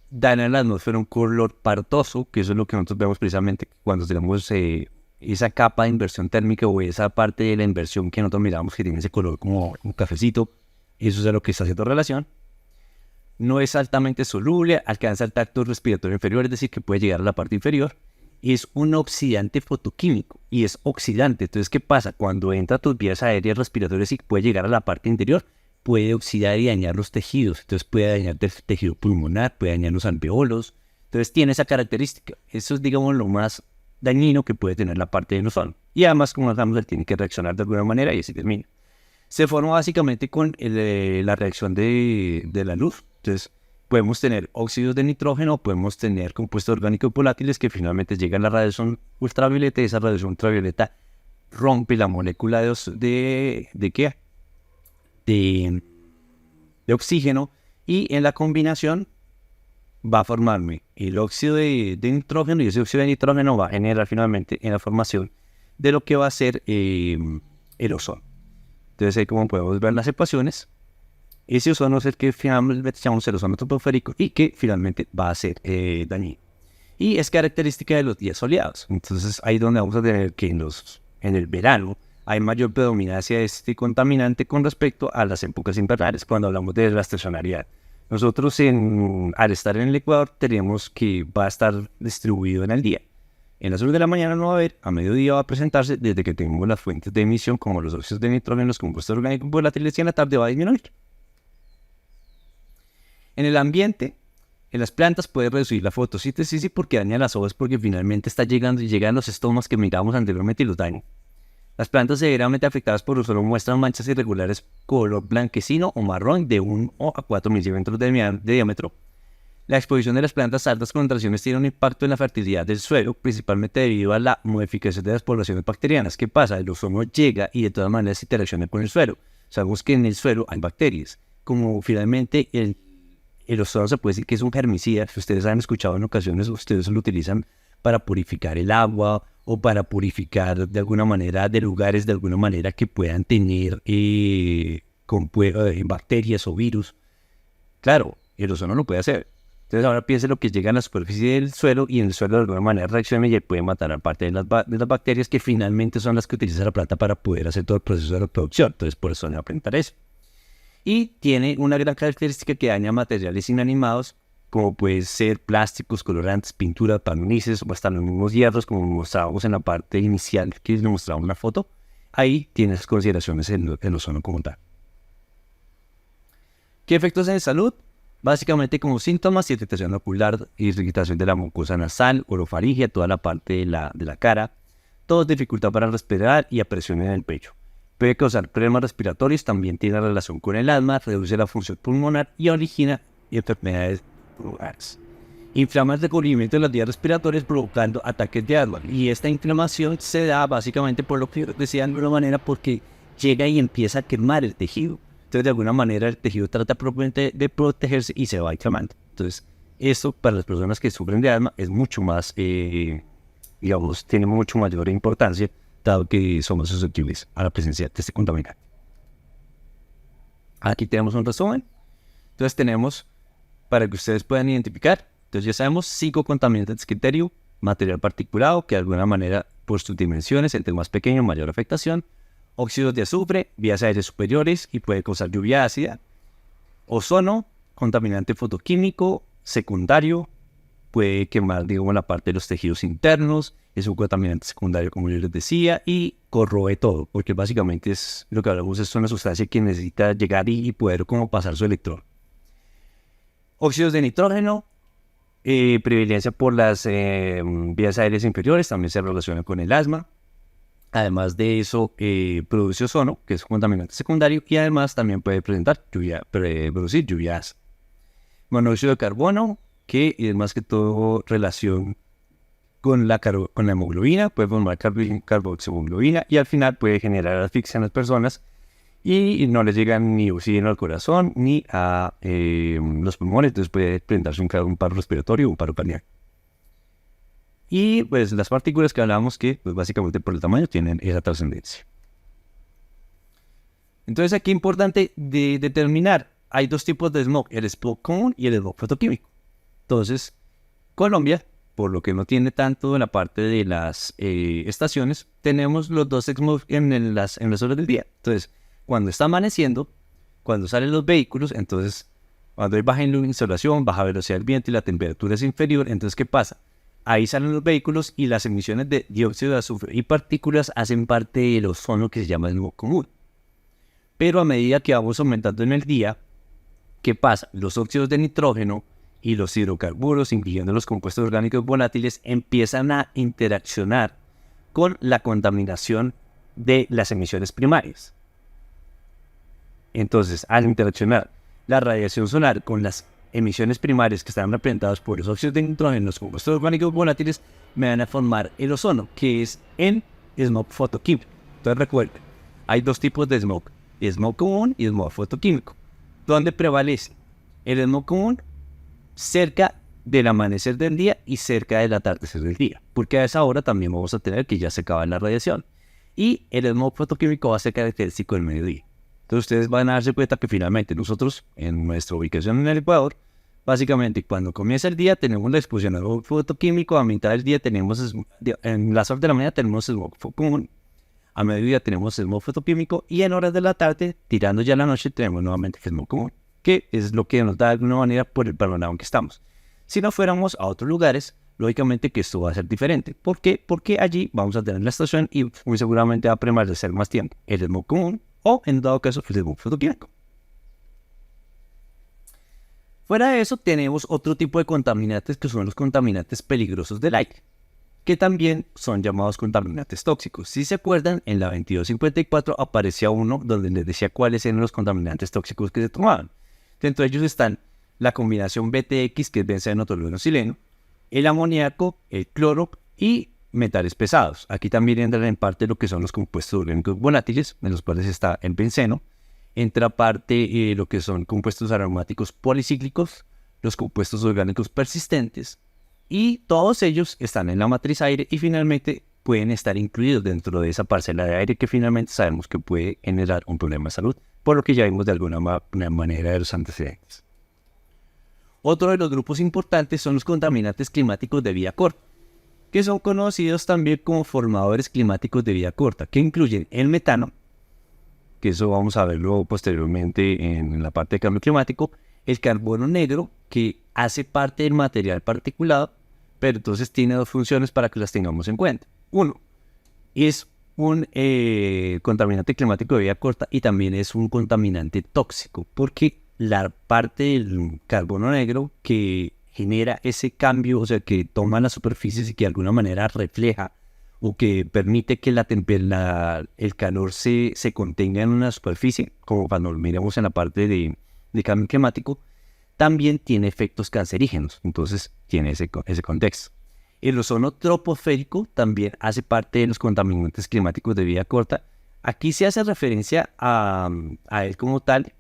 Da en la atmósfera un color pardoso, que eso es lo que nosotros vemos precisamente cuando tenemos esa capa de inversión térmica o esa parte de la inversión que nosotros miramos que tiene ese color como un cafecito. Eso es a lo que está haciendo relación. No es altamente soluble, alcanza el tacto respiratorio inferior, es decir, que puede llegar a la parte inferior. Es un oxidante fotoquímico y es oxidante. Entonces, ¿qué pasa? Cuando entra a tus vías aéreas respiratorias y puede llegar a la parte interior, puede oxidar y dañar los tejidos. Entonces, puede dañar el tejido pulmonar, puede dañar los alveolos. Entonces, tiene esa característica. Eso es, digamos, lo más dañino que puede tener la parte del ozono. Y además, como hablamos, él tiene que reaccionar de alguna manera y así termina. Se forma básicamente con la reacción de la luz. Entonces, podemos tener óxidos de nitrógeno, podemos tener compuestos orgánicos volátiles que finalmente llegan a la radiación ultravioleta y esa radiación ultravioleta rompe la molécula de oxígeno y en la combinación va a formarme el óxido de nitrógeno y ese óxido de nitrógeno va a generar finalmente en la formación de lo que va a ser el ozono. Entonces ahí como podemos ver las ecuaciones, ese ozono es el que finalmente llamamos el ozono troposférico y que finalmente va a ser dañino. Y es característica de los días soleados. Entonces ahí es donde vamos a tener que en el verano hay mayor predominancia de este contaminante con respecto a las épocas invernales, cuando hablamos de la estacionalidad. Nosotros al estar en el Ecuador tenemos que va a estar distribuido en el día. En las horas de la mañana no va a haber, a mediodía va a presentarse desde que tenemos las fuentes de emisión como los óxidos de nitrógeno, los compuestos orgánicos volátiles y en la tarde va a disminuir. En el ambiente, en las plantas puede reducir la fotosíntesis y porque daña las hojas porque finalmente está llegando y llegan los estomas que miramos anteriormente y los dañan. Las plantas severamente afectadas por ozono muestran manchas irregulares color blanquecino o marrón de 1 a 4 milímetros de diámetro. La exposición de las plantas a altas concentraciones tiene un impacto en la fertilidad del suelo, principalmente debido a la modificación de las poblaciones bacterianas. ¿Qué pasa? El ozono llega y de todas maneras interacciona con el suelo. Sabemos que en el suelo hay bacterias. Como finalmente el ozono se puede decir que es un germicida. Si ustedes han escuchado en ocasiones, ustedes lo utilizan para purificar el agua o para purificar de alguna manera de lugares de alguna manera que puedan tener bacterias o virus. Claro, el ozono lo puede hacer. Entonces ahora piense lo que llega a la superficie del suelo y en el suelo de alguna manera reacciona y puede matar a parte de las bacterias que finalmente son las que utiliza la planta para poder hacer todo el proceso de reproducción. Entonces por eso le va a presentar eso. Y tiene una gran característica que daña materiales inanimados, como puede ser plásticos, colorantes, pinturas, barnices o hasta los mismos hierros, como mostrábamos en la parte inicial que les mostraba una foto. Ahí tiene esas consideraciones el ozono como tal. ¿Qué efectos en salud? Básicamente como síntomas, irritación ocular, irritación de la mucosa nasal, orofaringia, toda la parte de la cara, todo dificultad para respirar y presión en el pecho. Puede causar problemas respiratorios, también tiene relación con el asma, reduce la función pulmonar y origina enfermedades pulmonares. Inflama el recubrimiento de las vías respiratorias provocando ataques de asma. Y esta inflamación se da básicamente por lo que decía de alguna manera porque llega y empieza a quemar el tejido. Entonces de alguna manera el tejido trata propiamente de protegerse y se va inflamando. Entonces esto para las personas que sufren de asma es mucho más, digamos, tiene mucho mayor importancia dado que somos susceptibles a la presencia de este contaminante. Aquí tenemos un resumen. Entonces tenemos para que ustedes puedan identificar. Entonces ya sabemos 5 contaminantes de criterio: material particulado, que de alguna manera por sus dimensiones, entre más pequeño, mayor afectación; óxidos de azufre, vías aéreas superiores y puede causar lluvia ácida; ozono, contaminante fotoquímico secundario, puede quemar, digamos, la parte de los tejidos internos, es un contaminante secundario, como yo les decía, y corroe todo, porque básicamente es lo que hablamos, es una sustancia que necesita llegar y poder como pasar su electrón. Óxidos de nitrógeno, prevalencia por las vías aéreas inferiores, también se relaciona con el asma. Además de eso, produce ozono, que es un contaminante secundario, y además también puede producir lluvias. Monóxido de carbono, que es más que todo relación con la hemoglobina, puede formar carboxiemoglobina y al final puede generar asfixia en las personas y no les llega ni oxígeno al corazón ni a los pulmones, entonces puede presentarse un paro respiratorio o un paro cardíaco. Y pues las partículas que hablábamos que pues básicamente por el tamaño tienen esa trascendencia. Entonces aquí importante de determinar, hay 2 tipos de smog, el smog común y el smog fotoquímico. Entonces Colombia, por lo que no tiene tanto en la parte de las estaciones, tenemos los 2 smog en las horas del día. Entonces cuando está amaneciendo, cuando salen los vehículos, entonces cuando hay baja insolación, baja velocidad del viento y la temperatura es inferior, entonces ¿qué pasa? Ahí salen los vehículos y las emisiones de dióxido de azufre y partículas hacen parte del ozono que se llama smog común. Pero a medida que vamos aumentando en el día, ¿qué pasa? Los óxidos de nitrógeno y los hidrocarburos, incluyendo los compuestos orgánicos volátiles, empiezan a interaccionar con la contaminación de las emisiones primarias. Entonces, al interaccionar la radiación solar con las emisiones primarias que están representadas por los óxidos de nitrógeno, los compuestos orgánicos volátiles, me van a formar el ozono, que es el smog fotoquímico. Entonces recuerden, hay 2 tipos de smog: smog común y smog fotoquímico. ¿Dónde prevalece? El smog común cerca del amanecer del día y cerca del atardecer del día, porque a esa hora también vamos a tener que ya se acaba la radiación. Y el smog fotoquímico va a ser característico del mediodía. Entonces ustedes van a darse cuenta que finalmente nosotros, en nuestra ubicación en el Ecuador, básicamente cuando comienza el día tenemos la exposición al smog fotoquímico, a mitad del día tenemos, en las horas de la mañana tenemos smog común, a mediodía tenemos smog fotoquímico y en horas de la tarde, tirando ya la noche, tenemos nuevamente smog común, que es lo que nos da de alguna manera por el panorama en que estamos. Si no fuéramos a otros lugares, lógicamente que esto va a ser diferente. ¿Por qué? Porque allí vamos a tener la estación y muy seguramente va a prevalecer más tiempo el smog común o, en dado caso, el smog fotoquímico. Fuera de eso, tenemos otro tipo de contaminantes que son los contaminantes peligrosos del aire, que también son llamados contaminantes tóxicos. Si se acuerdan, en la 2254 aparecía uno donde les decía cuáles eran los contaminantes tóxicos que se tomaban. Dentro de ellos están la combinación BTX, que es benceno tolueno xileno, el amoníaco, el cloro y metales pesados. Aquí también entran en parte lo que son los compuestos orgánicos volátiles, en los cuales está el benceno. Entra parte lo que son compuestos aromáticos policíclicos, los compuestos orgánicos persistentes, y todos ellos están en la matriz aire y finalmente pueden estar incluidos dentro de esa parcela de aire que finalmente sabemos que puede generar un problema de salud, por lo que ya vimos de alguna manera de los antecedentes. Otro de los grupos importantes son los contaminantes climáticos de vida corta, que son conocidos también como formadores climáticos de vida corta, que incluyen el metano, que eso vamos a verlo posteriormente en la parte de cambio climático, el carbono negro, que hace parte del material particulado, pero entonces tiene 2 funciones para que las tengamos en cuenta. Uno, es un contaminante climático de vida corta y también es un contaminante tóxico, porque la parte del carbono negro que genera ese cambio, o sea, que toma las superficies y que de alguna manera refleja o que permite que el calor se contenga en una superficie, como cuando lo miramos en la parte de cambio climático, también tiene efectos cancerígenos, entonces tiene ese contexto. El ozono troposférico también hace parte de los contaminantes climáticos de vida corta. Aquí se hace referencia a él como tal,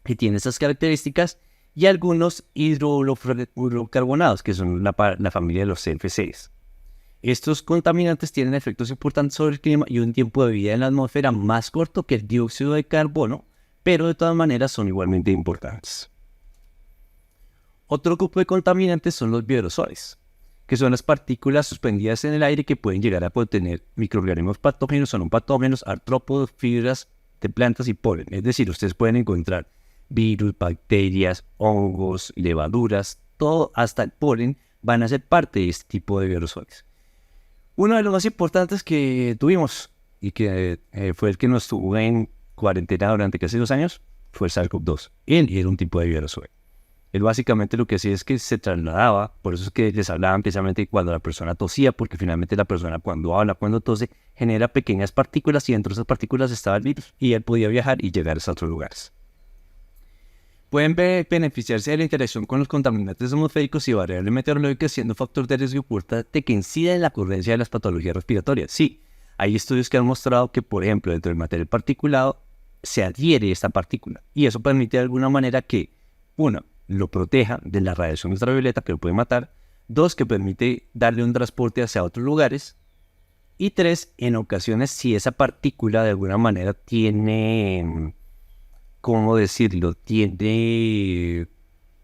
que tiene esas características, y algunos hidrocarbonados, que son la familia de los CFCs. Estos contaminantes tienen efectos importantes sobre el clima y un tiempo de vida en la atmósfera más corto que el dióxido de carbono, pero de todas maneras son igualmente importantes. Otro grupo de contaminantes son los bioaerosoles, que son las partículas suspendidas en el aire que pueden llegar a contener microorganismos patógenos o no patógenos, artrópodos, fibras de plantas y polen. Es decir, ustedes pueden encontrar virus, bacterias, hongos, levaduras, todo hasta el polen van a ser parte de este tipo de bioaerosoles. Uno de los más importantes que tuvimos y que fue el que nos tuvo en cuarentena durante casi 2 años fue el SARS-CoV-2. Él era un tipo de bioaerosol. Él básicamente lo que hacía es que se trasladaba, por eso es que les hablaban precisamente cuando la persona tosía, porque finalmente la persona cuando habla, cuando tose, genera pequeñas partículas y dentro de esas partículas estaba el virus y él podía viajar y llegar a otros lugares. Pueden beneficiarse de la interacción con los contaminantes atmosféricos y variables meteorológicas siendo un factor de riesgo importante que incide en la ocurrencia de las patologías respiratorias. Sí, hay estudios que han mostrado que, por ejemplo, dentro del material particulado se adhiere esta partícula y eso permite de alguna manera que, uno, lo proteja de la radiación ultravioleta que lo puede matar, 2, que permite darle un transporte hacia otros lugares, y 3, en ocasiones si esa partícula de alguna manera tiene, ¿cómo decirlo?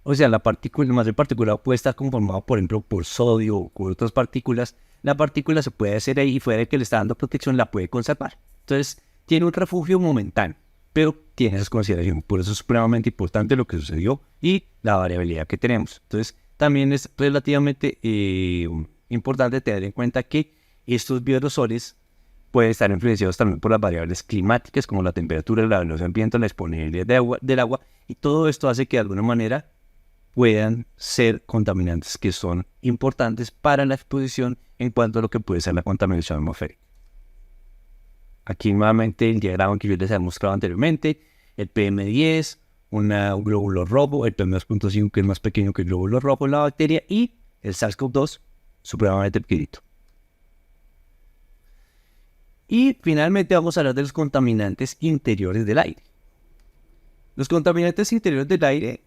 O sea, la partícula, el material particulado puede estar conformado, por ejemplo, por sodio o por otras partículas, la partícula se puede hacer ahí y fuera de que le está dando protección la puede conservar. Entonces, tiene un refugio momentáneo, pero tiene esas consideraciones. Por eso es supremamente importante lo que sucedió y la variabilidad que tenemos. Entonces, también es relativamente importante tener en cuenta que estos bioaerosoles pueden estar influenciados también por las variables climáticas, como la temperatura, la velocidad del viento, la disponibilidad del agua, y todo esto hace que de alguna manera puedan ser contaminantes que son importantes para la exposición en cuanto a lo que puede ser la contaminación atmosférica. Aquí nuevamente el diagrama que yo les había mostrado anteriormente, el PM10, un glóbulo rojo, el PM2.5 que es más pequeño que el glóbulo rojo, la bacteria, y el SARS-CoV-2 supremamente pequeñito. Y finalmente vamos a hablar de los contaminantes interiores del aire. Los contaminantes interiores del aire,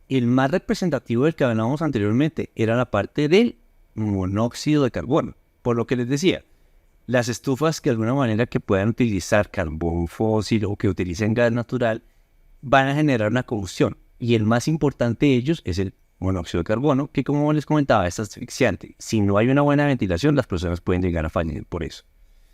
el más representativo del que hablábamos anteriormente, era la parte del monóxido de carbono. Por lo que les decía, las estufas que de alguna manera que puedan utilizar carbón fósil o que utilicen gas natural van a generar una combustión. Y el más importante de ellos es el monóxido de carbono, que como les comentaba es asfixiante. Si no hay una buena ventilación, las personas pueden llegar a fallecer por eso.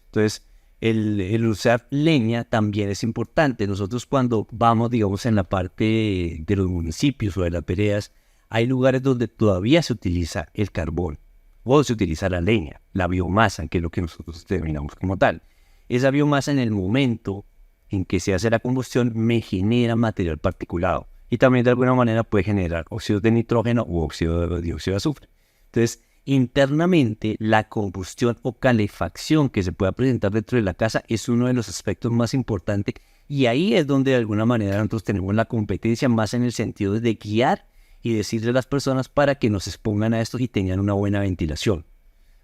Entonces, el usar leña también es importante. Nosotros cuando vamos, digamos, en la parte de los municipios o de las veredas, hay lugares donde todavía se utiliza el carbón o se utiliza la leña, la biomasa, que es lo que nosotros determinamos como tal. Esa biomasa en el momento en que se hace la combustión me genera material particulado y también de alguna manera puede generar óxidos de nitrógeno u óxido de dióxido de azufre. Entonces, internamente, la combustión o calefacción que se pueda presentar dentro de la casa es uno de los aspectos más importantes y ahí es donde de alguna manera nosotros tenemos la competencia más en el sentido de guiar y decirle a las personas para que nos expongan a esto y tengan una buena ventilación.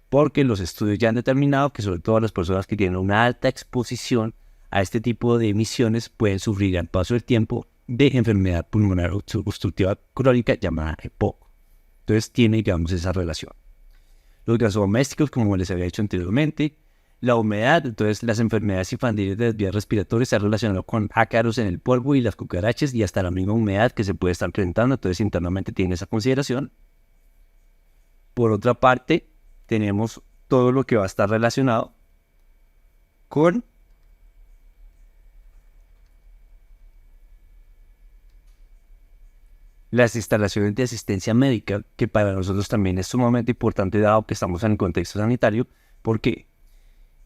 Porque los estudios ya han determinado que sobre todo las personas que tienen una alta exposición a este tipo de emisiones pueden sufrir al paso del tiempo de enfermedad pulmonar obstructiva crónica llamada EPOC. Entonces tiene, digamos, esa relación. Los gases domésticos, como les había dicho anteriormente, la humedad, entonces las enfermedades infantiles de las vías respiratorias se han relacionado con ácaros en el polvo y las cucarachas y hasta la misma humedad que se puede estar presentando, entonces internamente tiene esa consideración. Por otra parte, tenemos todo lo que va a estar relacionado con las instalaciones de asistencia médica, que para nosotros también es sumamente importante dado que estamos en el contexto sanitario, porque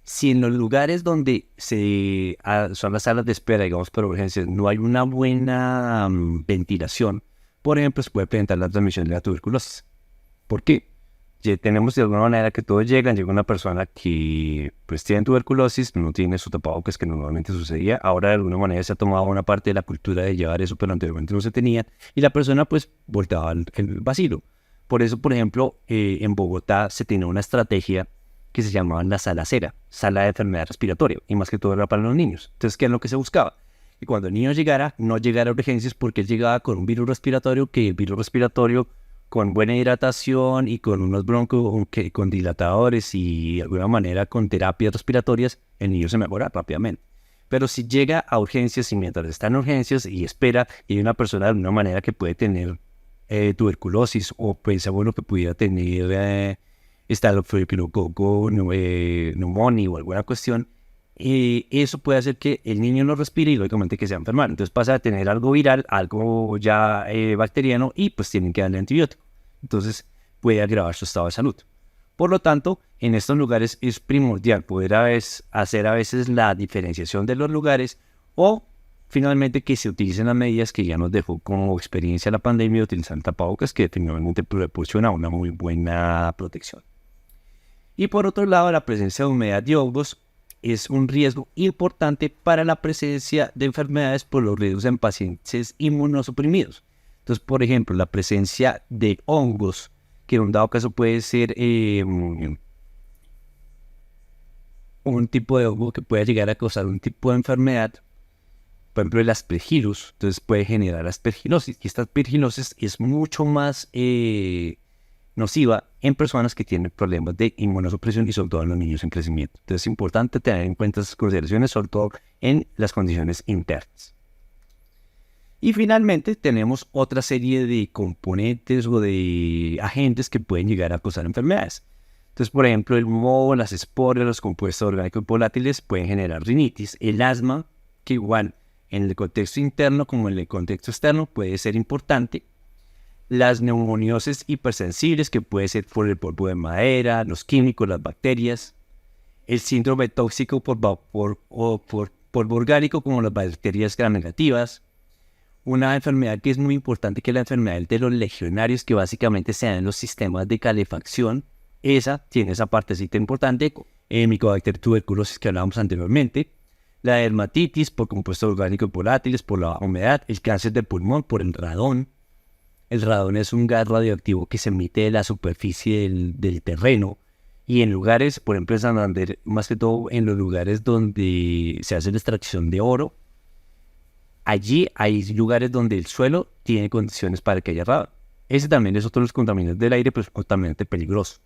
si en los lugares donde son las salas de espera, digamos, por urgencias, no hay una buena ventilación, por ejemplo, se puede presentar la transmisión de la tuberculosis. ¿Por qué? Ya tenemos de alguna manera que todos llega una persona que pues tiene tuberculosis, no tiene su tapabocas que normalmente sucedía, ahora de alguna manera se ha tomado una parte de la cultura de llevar eso, pero anteriormente no se tenía, y la persona pues volteaba el vacilo. Por eso, por ejemplo, en Bogotá se tenía una estrategia que se llamaba la sala cera, sala de enfermedad respiratoria, y más que todo era para los niños. Entonces, ¿qué es lo que se buscaba? Y cuando el niño llegara, no llegara a urgencias porque él llegaba con un virus respiratorio, que el virus respiratorio con buena hidratación y con unos con dilatadores y de alguna manera con terapias respiratorias, el niño se mejora rápidamente. Pero si llega a urgencias y mientras está en urgencias y espera, y hay una persona de alguna manera que puede tener tuberculosis o pensamos lo que pudiera tener estafilococo, neumonía o alguna cuestión, eso puede hacer que el niño no respire y lógicamente que se va a enfermar. Entonces pasa a tener algo viral, algo ya bacteriano y pues tienen que darle antibiótico. Entonces puede agravar su estado de salud. Por lo tanto, en estos lugares es primordial poder hacer a veces la diferenciación de los lugares o finalmente que se utilicen las medidas que ya nos dejó como experiencia la pandemia de utilizar tapabocas, que definitivamente proporciona una muy buena protección. Y por otro lado, la presencia de humedad y hongos es un riesgo importante para la presencia de enfermedades por los riesgos en pacientes inmunosuprimidos. Entonces, por ejemplo, la presencia de hongos, que en un dado caso puede ser un tipo de hongo que puede llegar a causar un tipo de enfermedad, por ejemplo el aspergillus, entonces puede generar aspergilosis, y esta aspergilosis es mucho más nociva en personas que tienen problemas de inmunosupresión y sobre todo en los niños en crecimiento. Entonces es importante tener en cuenta estas consideraciones, sobre todo en las condiciones internas. Y finalmente tenemos otra serie de componentes o de agentes que pueden llegar a causar enfermedades. Entonces, por ejemplo, el moho, las esporas, los compuestos orgánicos volátiles pueden generar rinitis. El asma, que igual en el contexto interno como en el contexto externo puede ser importante. Las neumoniosis hipersensibles, que puede ser por el polvo de madera, los químicos, las bacterias. El síndrome tóxico por polvo orgánico, como las bacterias gram negativas. Una enfermedad que es muy importante, que es la enfermedad de los legionarios, que básicamente se dan en los sistemas de calefacción. Esa tiene esa partecita importante. Mycobacter tuberculosis, que hablábamos anteriormente. La dermatitis por compuestos orgánicos volátiles, por la baja humedad. El cáncer de pulmón por el radón. El radón es un gas radioactivo que se emite de la superficie del terreno. Y en lugares, por ejemplo en Santander, más que todo en los lugares donde se hace la extracción de oro, allí hay lugares donde el suelo tiene condiciones para que haya radón. Ese también es otro de los contaminantes del aire, pero es un contaminante peligroso.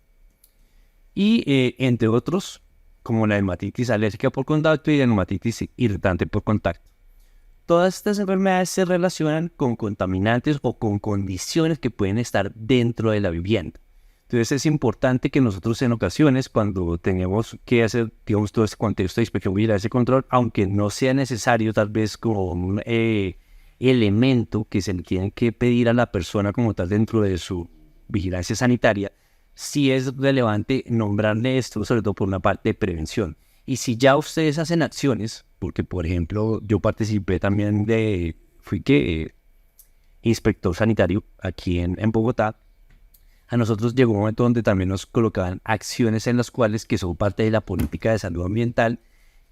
Y entre otros, como la dermatitis alérgica por contacto y la dermatitis irritante por contacto. Todas estas enfermedades se relacionan con contaminantes o con condiciones que pueden estar dentro de la vivienda. Entonces es importante que nosotros en ocasiones, cuando tenemos que hacer, digamos, todo este contexto de inspección, vigilancia y control, aunque no sea necesario tal vez como un elemento que se le tiene que pedir a la persona como tal dentro de su vigilancia sanitaria, sí es relevante nombrarle esto, sobre todo por una parte de prevención. Y si ya ustedes hacen acciones, porque por ejemplo yo participé también fui inspector sanitario aquí en Bogotá, a nosotros llegó un momento donde también nos colocaban acciones en las cuales, que son parte de la política de salud ambiental,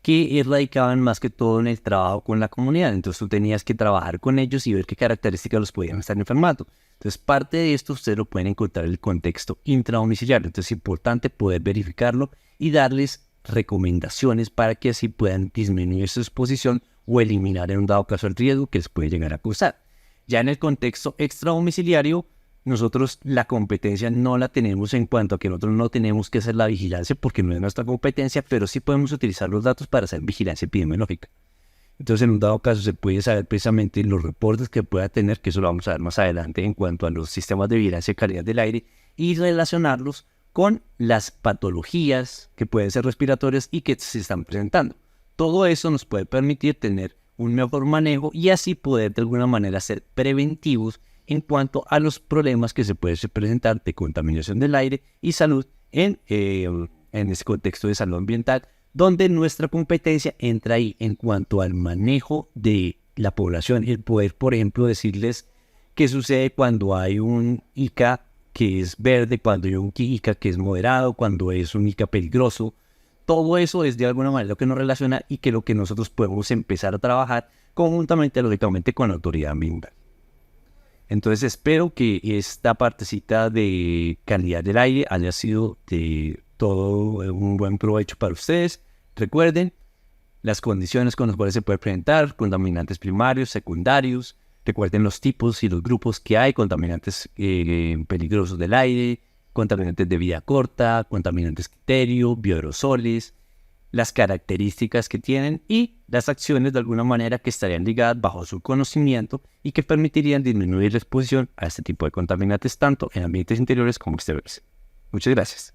que radicaban más que todo en el trabajo con la comunidad. Entonces tú tenías que trabajar con ellos y ver qué características los podían estar enfermando. Entonces parte de esto ustedes lo pueden encontrar en el contexto intradomiciliario. Entonces es importante poder verificarlo y darles recomendaciones para que así puedan disminuir su exposición o eliminar en un dado caso el riesgo que les puede llegar a causar. Ya en el contexto extradomiciliario, nosotros la competencia no la tenemos en cuanto a que nosotros no tenemos que hacer la vigilancia porque no es nuestra competencia, pero sí podemos utilizar los datos para hacer vigilancia epidemiológica. Entonces, en un dado caso, se puede saber precisamente los reportes que pueda tener, que eso lo vamos a ver más adelante en cuanto a los sistemas de vigilancia y calidad del aire, y relacionarlos con las patologías que pueden ser respiratorias y que se están presentando. Todo eso nos puede permitir tener un mejor manejo y así poder de alguna manera ser preventivos en cuanto a los problemas que se pueden presentar de contaminación del aire y salud en este contexto de salud ambiental, donde nuestra competencia entra ahí en cuanto al manejo de la población, el poder, por ejemplo, decirles qué sucede cuando hay un ICA que es verde, cuando hay un ICA que es moderado, cuando es un ICA peligroso. Todo eso es de alguna manera lo que nos relaciona y que lo que nosotros podemos empezar a trabajar conjuntamente, lógicamente, con la autoridad ambiental. Entonces espero que esta partecita de calidad del aire haya sido de todo un buen provecho para ustedes. Recuerden las condiciones con las cuales se puede presentar, contaminantes primarios, secundarios. Recuerden los tipos y los grupos que hay, contaminantes peligrosos del aire, contaminantes de vida corta, contaminantes criterio, bioaerosoles, las características que tienen y las acciones de alguna manera que estarían ligadas bajo su conocimiento y que permitirían disminuir la exposición a este tipo de contaminantes tanto en ambientes interiores como exteriores. Muchas gracias.